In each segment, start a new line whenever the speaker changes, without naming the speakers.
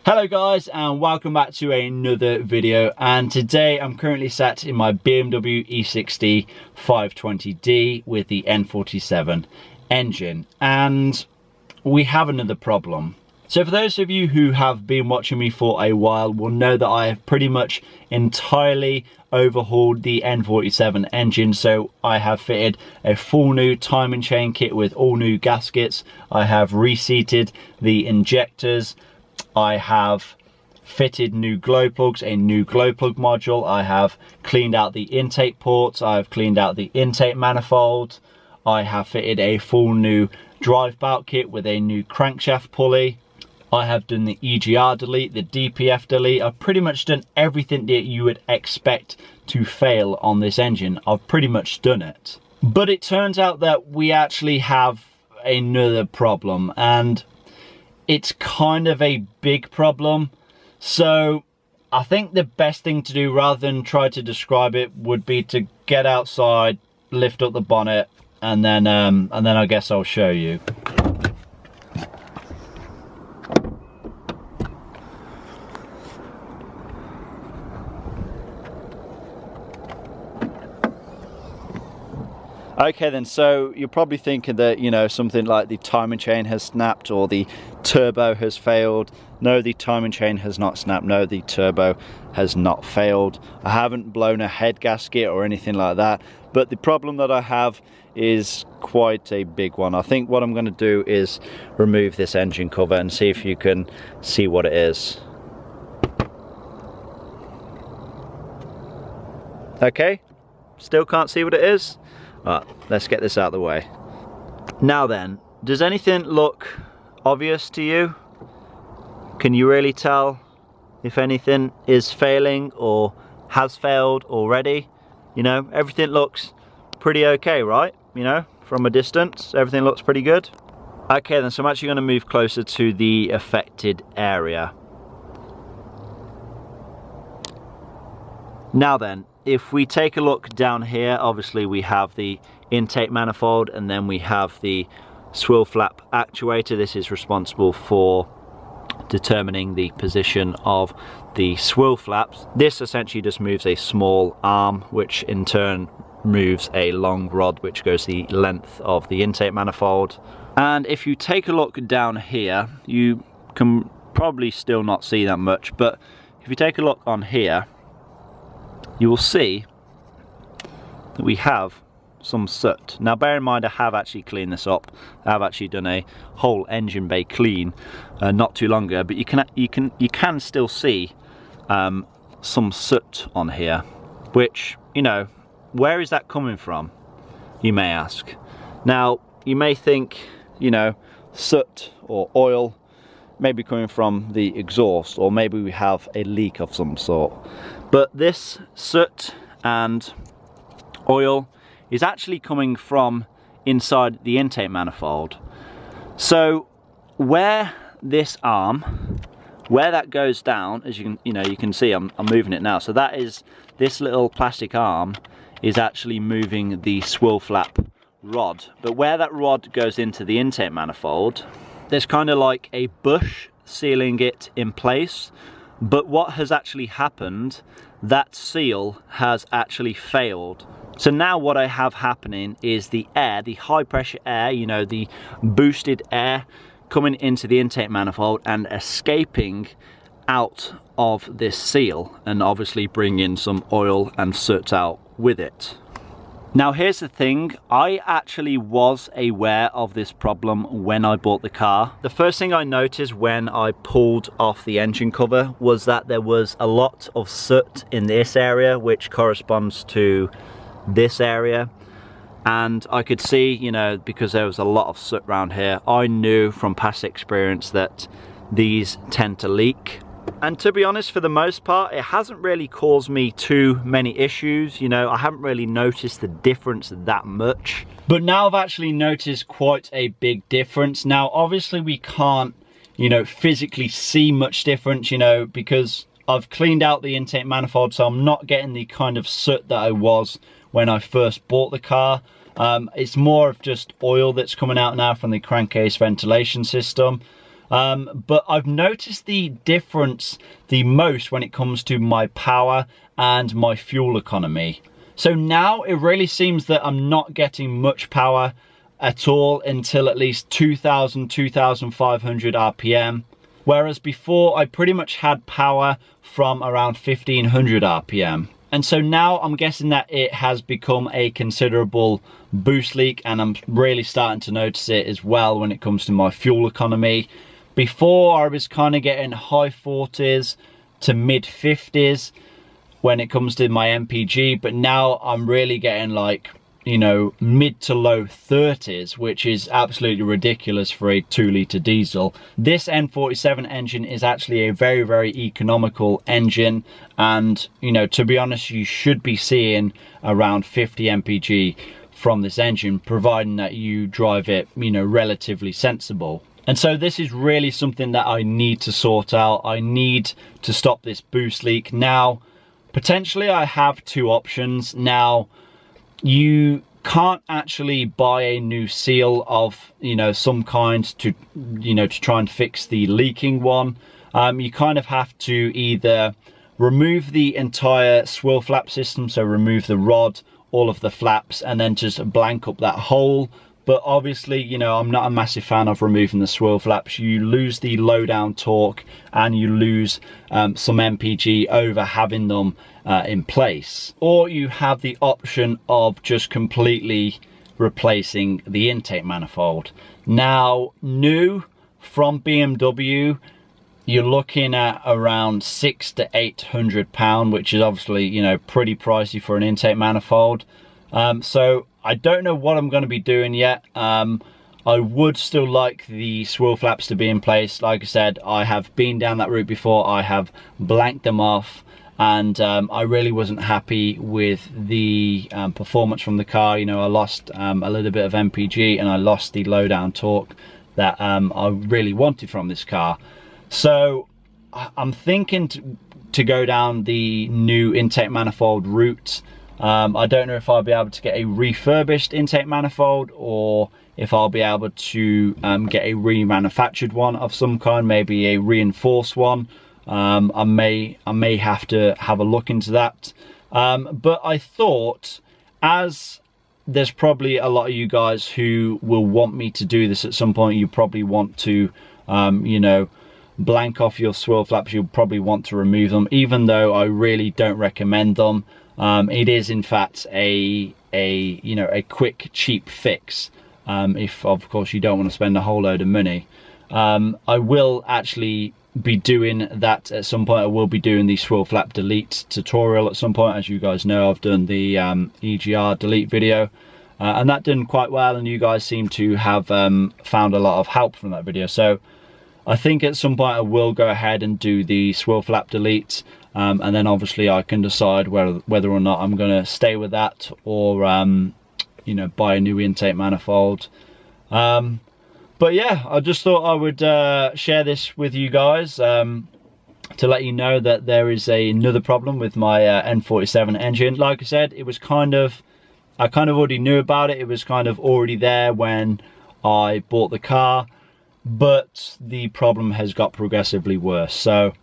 Hello guys, and welcome back to another video. And today I'm currently sat in my BMW E60 520D with the N47 engine, and we have another problem. So for those of you who have been watching me for a while will know that I have pretty much entirely overhauled the N47 engine. So I have fitted a full new timing chain kit with all new gaskets. I have reseated the injectors. I have fitted new glow plugs, a new glow plug module. I have cleaned out the intake ports. I have cleaned out the intake manifold. I have fitted a full new drive belt kit with a new crankshaft pulley. I have done the EGR delete, the DPF delete. I've pretty much done everything that you would expect to fail on this engine. I've pretty much done it. But it turns out that we actually have another problem, and it's kind of a big problem. So I think the best thing to do, rather than try to describe it, would be to get outside, lift up the bonnet, and then I guess I'll show you. Okay then, so you're probably thinking that, you know, something like the timing chain has snapped or the turbo has failed. No, the timing chain has not snapped. No, the turbo has not failed. I haven't blown a head gasket or anything like that. But the problem that I have is quite a big one. I think what I'm going to do is remove this engine cover and see if you can see what it is. Okay, still can't see what it is? Right, let's get this out of the way. Now then, does anything look obvious to you? Can you really tell if anything is failing or has failed already? You know, everything looks pretty okay, right? You know, from a distance, everything looks pretty good. Okay then, so I'm actually going to move closer to the affected area. Now then, if we take a look down here, obviously we have the intake manifold and then we have the swivel flap actuator. This is responsible for determining the position of the swivel flaps. This essentially just moves a small arm, which in turn moves a long rod which goes the length of the intake manifold. And if you take a look down here, you can probably still not see that much, but if you take a look on here, you will see that we have some soot. Now bear in mind, I have actually cleaned this up. I have actually done a whole engine bay clean not too long ago, but you can still see some soot on here, which, you know, where is that coming from, you may ask. Now you may think, you know, soot or oil may be coming from the exhaust, or maybe we have a leak of some sort. But this soot and oil is actually coming from inside the intake manifold. So where this arm, where that goes down, as you can see, I'm moving it now. So that is, this little plastic arm is actually moving the swivel flap rod. But where that rod goes into the intake manifold, there's kind of like a bush sealing it in place. But what has actually happened, that seal has actually failed. So now what I have happening is the air, the high pressure air, you know, the boosted air coming into the intake manifold and escaping out of this seal, and obviously bringing some oil and soot out with it. Now here's the thing, I actually was aware of this problem when I bought the car. The first thing I noticed when I pulled off the engine cover was that there was a lot of soot in this area, which corresponds to this area. And I could see, you know, because there was a lot of soot around here, I knew from past experience that these tend to leak. And to be honest, for the most part, it hasn't really caused me too many issues. You know, I haven't really noticed the difference that much. But now I've actually noticed quite a big difference. Now, obviously we can't, you know, physically see much difference, you know, because I've cleaned out the intake manifold, so I'm not getting the kind of soot that I was when I first bought the car. It's more of just oil that's coming out now from the crankcase ventilation system. But I've noticed the difference the most when it comes to my power and my fuel economy. So now it really seems that I'm not getting much power at all until at least 2,000, 2,500 RPM. Whereas before I pretty much had power from around 1,500 RPM. And so now I'm guessing that it has become a considerable boost leak, and I'm really starting to notice it as well when it comes to my fuel economy. Before I was kind of getting high 40s to mid 50s when it comes to my MPG, but now I'm really getting like, you know, mid to low 30s, which is absolutely ridiculous for a 2-litre diesel. This N47 engine is actually a very, very economical engine, and, you know, to be honest, you should be seeing around 50 mpg from this engine, providing that you drive it, you know, relatively sensible. And so this is really something that I need to sort out. I need to stop this boost leak. Now, potentially I have two options. Now, you can't actually buy a new seal of, you know, some kind to, you know, to try and fix the leaking one. You kind of have to either remove the entire swivel flap system, so remove the rod, all of the flaps, and then just blank up that hole. But obviously, you know, I'm not a massive fan of removing the swivel flaps. You lose the low down torque, and you lose some MPG over having them in place. Or you have the option of just completely replacing the intake manifold. Now, new from BMW, you're looking at around £600 to £800, which is obviously, you know, pretty pricey for an intake manifold. So I don't know what I'm going to be doing yet. I would still like the swivel flaps to be in place. Like I said, I have been down that route before. I have blanked them off, and I really wasn't happy with the performance from the car. You know, I lost a little bit of MPG, and I lost the low down torque that I really wanted from this car. So I'm thinking to go down the new intake manifold route. I don't know if I'll be able to get a refurbished intake manifold, or if I'll be able to get a remanufactured one of some kind, maybe a reinforced one. I may have to have a look into that. But I thought, as there's probably a lot of you guys who will want me to do this at some point, you probably want to, you know, blank off your swivel flaps. You'll probably want to remove them, even though I really don't recommend them. It is in fact a you know, a quick, cheap fix, if of course you don't want to spend a whole load of money. I will actually be doing that at some point. I will be doing the swivel flap delete tutorial at some point. As you guys know, I've done the EGR delete video, and that done quite well, and you guys seem to have found a lot of help from that video. So I think at some point I will go ahead and do the swivel flap delete, and then obviously I can decide whether or not I'm going to stay with that, or you know, buy a new intake manifold. But yeah, I just thought I would share this with you guys, to let you know that there is another problem with my N47 engine. Like I said, it was I kind of already knew about it. It was kind of already there when I bought the car, but the problem has got progressively worse. So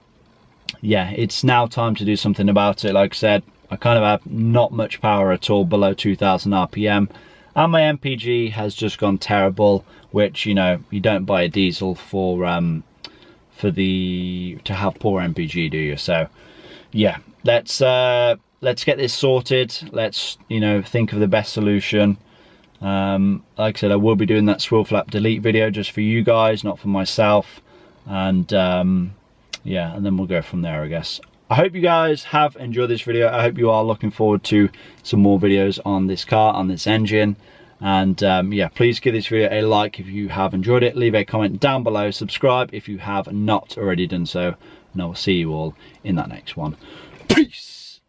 yeah, it's now time to do something about it. Like I said, I kind of have not much power at all below 2,000 RPM, and my MPG has just gone terrible, which, you know, you don't buy a diesel to have poor MPG, do you? So yeah, let's get this sorted. Let's, you know, think of the best solution. Like I said, I will be doing that swivel flap delete video just for you guys, not for myself. And yeah, and then we'll go from there, I guess. I hope you guys have enjoyed this video. I hope you are looking forward to some more videos on this car, on this engine. And yeah, please give this video a like if you have enjoyed it. Leave a comment down below. Subscribe if you have not already done so. And I will see you all in that next one. Peace!